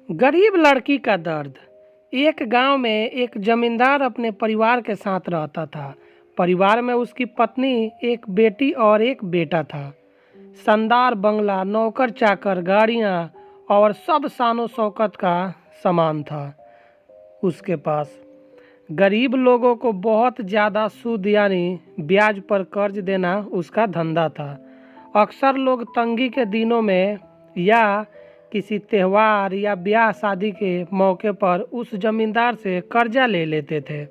गरीब लड़की का दर्द। एक गांव में एक जमींदार अपने परिवार के साथ रहता था। परिवार में उसकी पत्नी, एक बेटी और एक बेटा था। शानदार बंगला, नौकर चाकर, गाड़ियां और सब शानो शौकत का सामान था उसके पास। गरीब लोगों को बहुत ज़्यादा सूद यानी ब्याज पर कर्ज देना उसका धंधा था। अक्सर लोग तंगी के दिनों में या किसी त्यौहार या ब्याह शादी के मौके पर उस जमींदार से कर्जा ले लेते थे।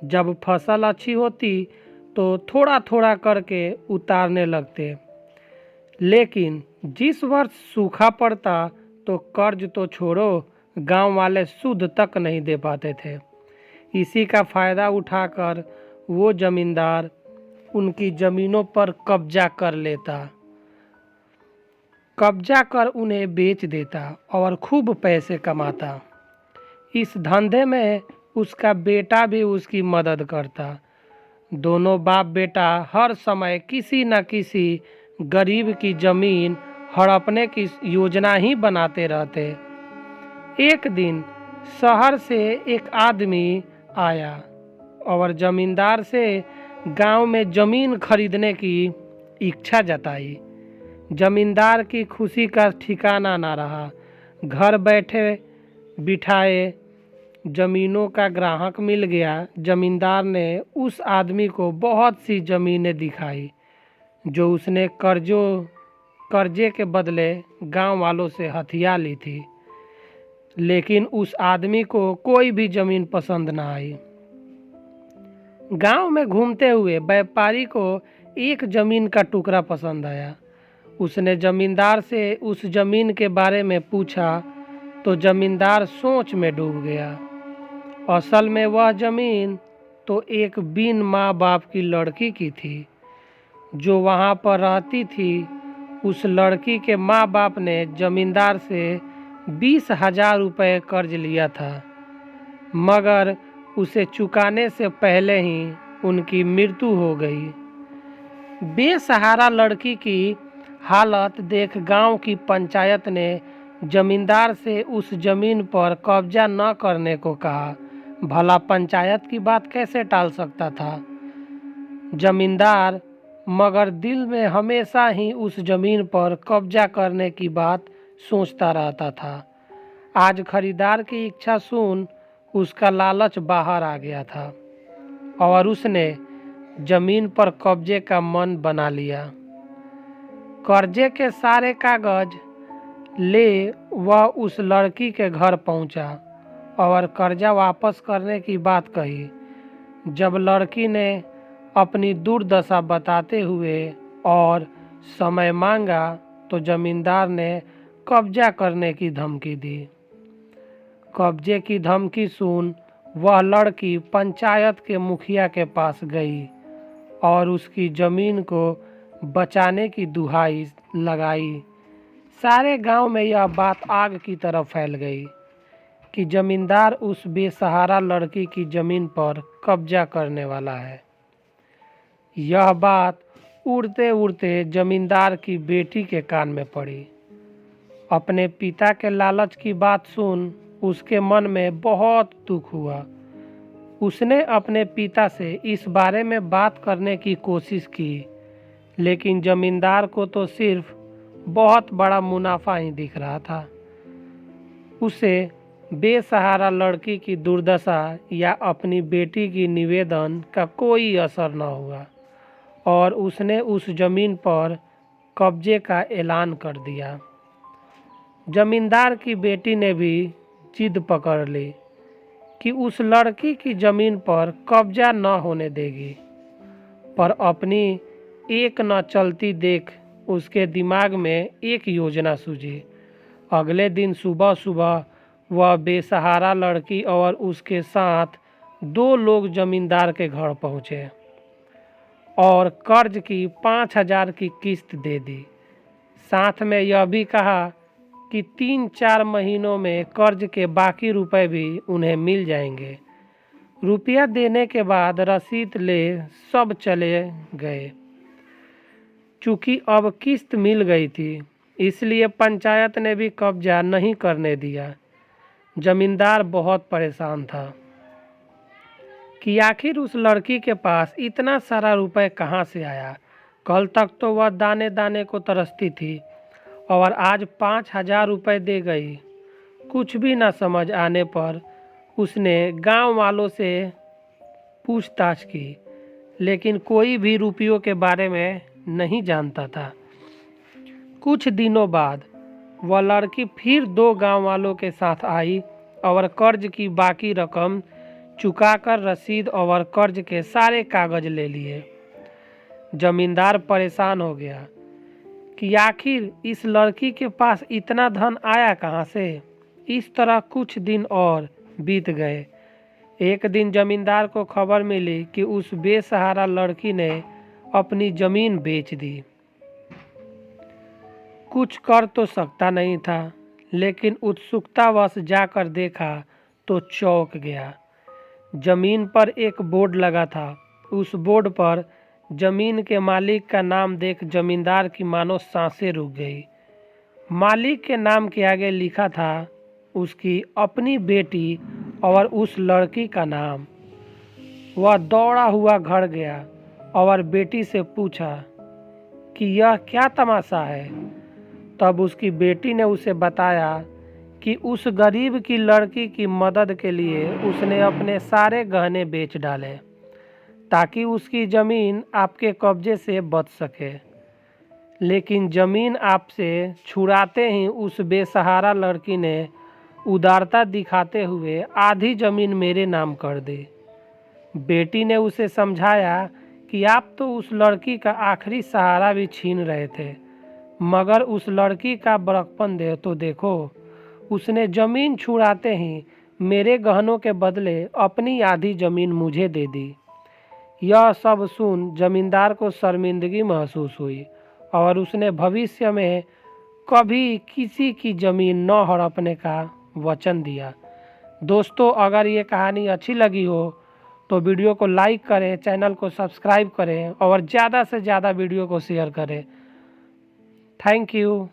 जब फसल अच्छी होती तो थोड़ा थोड़ा करके उतारने लगते, लेकिन जिस वर्ष सूखा पड़ता तो कर्ज तो छोड़ो, गांव वाले सूद तक नहीं दे पाते थे। इसी का फायदा उठाकर वो जमींदार उनकी जमीनों पर कब्जा कर उन्हें बेच देता और खूब पैसे कमाता। इस धंधे में उसका बेटा भी उसकी मदद करता। दोनों बाप बेटा हर समय किसी न किसी गरीब की जमीन हड़पने की योजना ही बनाते रहते। एक दिन शहर से एक आदमी आया और जमींदार से गांव में जमीन खरीदने की इच्छा जताई। जमींदार की खुशी का ठिकाना ना रहा। घर बैठे बिठाए जमीनों का ग्राहक मिल गया। जमींदार ने उस आदमी को बहुत सी जमीनें दिखाई जो उसने कर्जे के बदले गांव वालों से हथिया ली थी, लेकिन उस आदमी को कोई भी जमीन पसंद ना आई। गांव में घूमते हुए व्यापारी को एक जमीन का टुकड़ा पसंद आया। उसने जमींदार से उस जमीन के बारे में पूछा तो जमींदार सोच में डूब गया। असल में वह जमीन तो एक बिन माँ बाप की लड़की की थी जो वहाँ पर रहती थी। उस लड़की के माँ बाप ने जमींदार से 20,000 रुपये कर्ज लिया था, मगर उसे चुकाने से पहले ही उनकी मृत्यु हो गई। बेसहारा लड़की की हालत देख गांव की पंचायत ने जमींदार से उस जमीन पर कब्जा न करने को कहा। भला पंचायत की बात कैसे टाल सकता था जमींदार, मगर दिल में हमेशा ही उस जमीन पर कब्जा करने की बात सोचता रहता था। आज खरीदार की इच्छा सुन उसका लालच बाहर आ गया था और उसने जमीन पर कब्जे का मन बना लिया। कर्जे के सारे कागज ले वह उस लड़की के घर पहुंचा और कर्जा वापस करने की बात कही। जब लड़की ने अपनी दुर्दशा बताते हुए और समय मांगा तो जमींदार ने कब्जा करने की धमकी दी। कब्जे की धमकी सुन वह लड़की पंचायत के मुखिया के पास गई और उसकी जमीन को बचाने की दुहाई लगाई। सारे गांव में यह बात आग की तरह फैल गई कि जमींदार उस बेसहारा लड़की की जमीन पर कब्जा करने वाला है। यह बात उड़ते उड़ते जमींदार की बेटी के कान में पड़ी। अपने पिता के लालच की बात सुन उसके मन में बहुत दुख हुआ। उसने अपने पिता से इस बारे में बात करने की कोशिश की, लेकिन जमींदार को तो सिर्फ बहुत बड़ा मुनाफा ही दिख रहा था। उसे बेसहारा लड़की की दुर्दशा या अपनी बेटी की निवेदन का कोई असर न हुआ और उसने उस जमीन पर कब्जे का ऐलान कर दिया। जमींदार की बेटी ने भी जिद पकड़ ली कि उस लड़की की जमीन पर कब्जा न होने देगी, पर अपनी एक न चलती देख उसके दिमाग में एक योजना सूझी। अगले दिन सुबह सुबह वह बेसहारा लड़की और उसके साथ 2 लोग जमींदार के घर पहुँचे और कर्ज की 5,000 की किस्त दे दी। साथ में यह भी कहा कि 3-4 महीनों में कर्ज के बाकी रुपए भी उन्हें मिल जाएंगे। रुपया देने के बाद रसीद ले सब चले गए। चूँकि अब किस्त मिल गई थी इसलिए पंचायत ने भी कब्जा नहीं करने दिया। जमींदार बहुत परेशान था कि आखिर उस लड़की के पास इतना सारा रुपए कहाँ से आया। कल तक तो वह दाने दाने को तरसती थी और आज 5,000 रुपये दे गई। कुछ भी न समझ आने पर उसने गांव वालों से पूछताछ की, लेकिन कोई भी रुपयों के बारे में नहीं जानता था। कुछ दिनों बाद वह लड़की फिर 2 गांव वालों के साथ आई और कर्ज की बाकी रकम चुकाकर रसीद और कर्ज के सारे कागज ले लिए। जमींदार परेशान हो गया कि आखिर इस लड़की के पास इतना धन आया कहाँ से। इस तरह कुछ दिन और बीत गए। एक दिन जमींदार को खबर मिली कि उस बेसहारा लड़की ने अपनी जमीन बेच दी। कुछ कर तो सकता नहीं था, लेकिन उत्सुकतावश जाकर देखा तो चौंक गया। जमीन पर एक बोर्ड लगा था। उस बोर्ड पर जमीन के मालिक का नाम देख जमींदार की मानो सांसें रुक गई। मालिक के नाम के आगे लिखा था उसकी अपनी बेटी और उस लड़की का नाम। वह दौड़ा हुआ घर गया और बेटी से पूछा कि यह क्या तमाशा है। तब उसकी बेटी ने उसे बताया कि उस गरीब की लड़की की मदद के लिए उसने अपने सारे गहने बेच डाले ताकि उसकी ज़मीन आपके कब्जे से बच सके। लेकिन ज़मीन आपसे छुड़ाते ही उस बेसहारा लड़की ने उदारता दिखाते हुए आधी ज़मीन मेरे नाम कर दी। बेटी ने उसे समझाया कि आप तो उस लड़की का आखिरी सहारा भी छीन रहे थे, मगर उस लड़की का बड़कपन तो देखो, उसने ज़मीन छुड़ाते ही मेरे गहनों के बदले अपनी आधी ज़मीन मुझे दे दी। यह सब सुन जमींदार को शर्मिंदगी महसूस हुई और उसने भविष्य में कभी किसी की ज़मीन न हड़पने का वचन दिया। दोस्तों, अगर ये कहानी अच्छी लगी हो तो वीडियो को लाइक करें, चैनल को सब्सक्राइब करें और ज़्यादा से ज़्यादा वीडियो को शेयर करें। Thank you.